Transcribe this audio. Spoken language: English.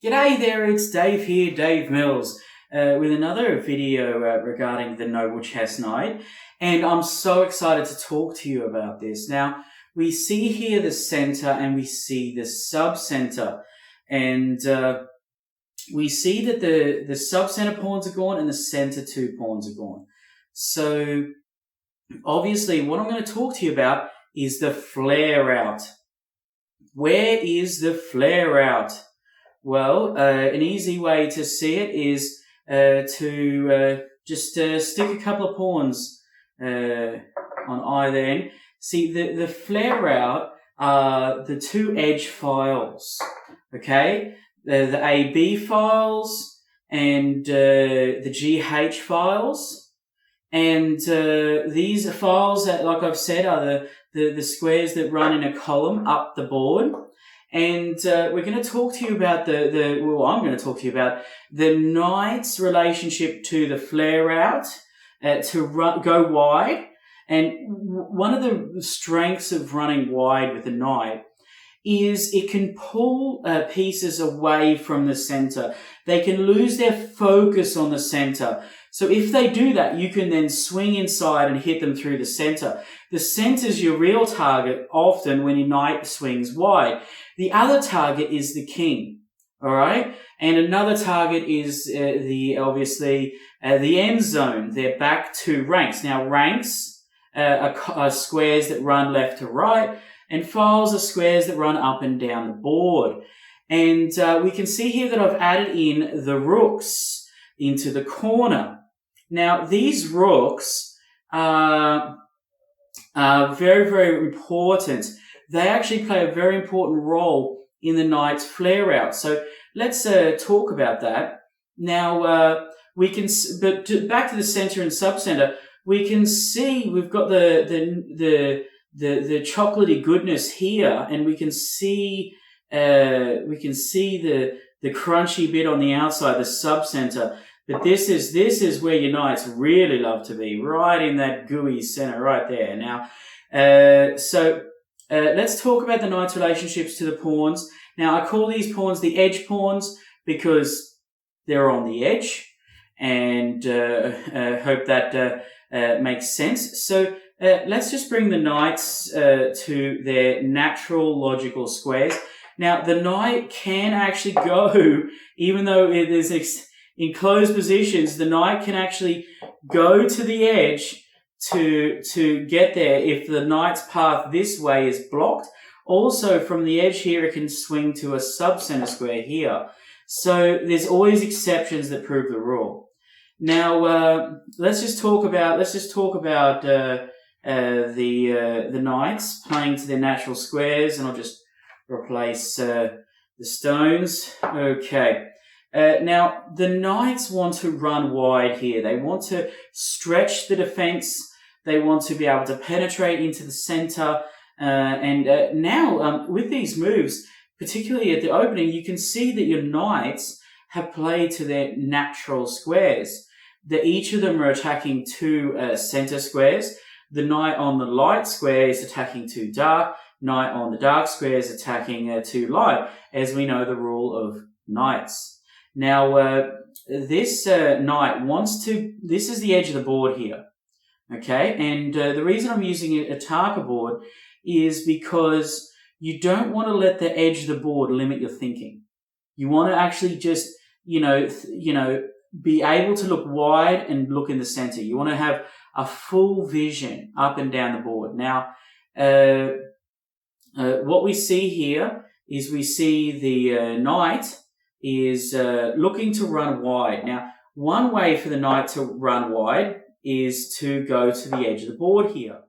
G'day there, it's Dave here, Dave Mills, with another video regarding the Noble Chess Knight, and I'm so excited to talk to you about this. Now, we see here the center and we see the sub-center, and we see that the sub-center pawns are gone and the center two pawns are gone. So, obviously, what I'm going to talk to you about is the flare out. Where is the flare out? Well, an easy way to see it is to just stick a couple of pawns on either end. See, the flare out are the two edge files, okay? The AB files and the GH files. And these files, that, like I've said, are the squares that run in a column up the board. And we're going to talk to you about I'm going to talk to you about the knight's relationship to the flare out, go wide. And one of the strengths of running wide with the knight is it can pull pieces away from the center. They can lose their focus on the center. So if they do that, you can then swing inside and hit them through the center. The center's your real target often when your knight swings wide. The other target is the king, all right? And another target is the end zone. They're back to ranks. Now, ranks are squares that run left to right, and files are squares that run up and down the board. And we can see here that I've added in the rooks into the corner. Now, these rooks are very, very important. They actually play a very important role in the knight's flare out. So let's talk about that. Now, back to the center and sub-center, we can see we've got the chocolatey goodness here, and we can see the crunchy bit on the outside, the sub-center. But this is where your knights really love to be, right in that gooey center right there. Now, let's talk about the knight's relationships to the pawns. Now, I call these pawns the edge pawns because they're on the edge, and hope that makes sense. So let's just bring the knights to their natural logical squares. Now, the knight can actually go, even though there's in closed positions, the knight can actually go to the edge to get there if the knight's path this way is blocked. Also, from the edge here, it can swing to a sub-center square here. So there's always exceptions that prove the rule. Now, let's just talk about the knights playing to their natural squares, and I'll just replace the stones. Okay. Now, the knights want to run wide here. They want to stretch the defense. They want to be able to penetrate into the center. Now, with these moves, particularly at the opening, you can see that your knights have played to their natural squares. That each of them are attacking two center squares. The knight on the light square is attacking two dark. Knight on the dark square is attacking two light, as we know the rule of knights. Now, this knight this is the edge of the board here, okay? And the reason I'm using a Tarka board is because you don't want to let the edge of the board limit your thinking. You want to actually just, be able to look wide and look in the center. You want to have a full vision up and down the board. Now, what we see here is we see the knight is looking to run wide. Now, one way for the knight to run wide is to go to the edge of the board here.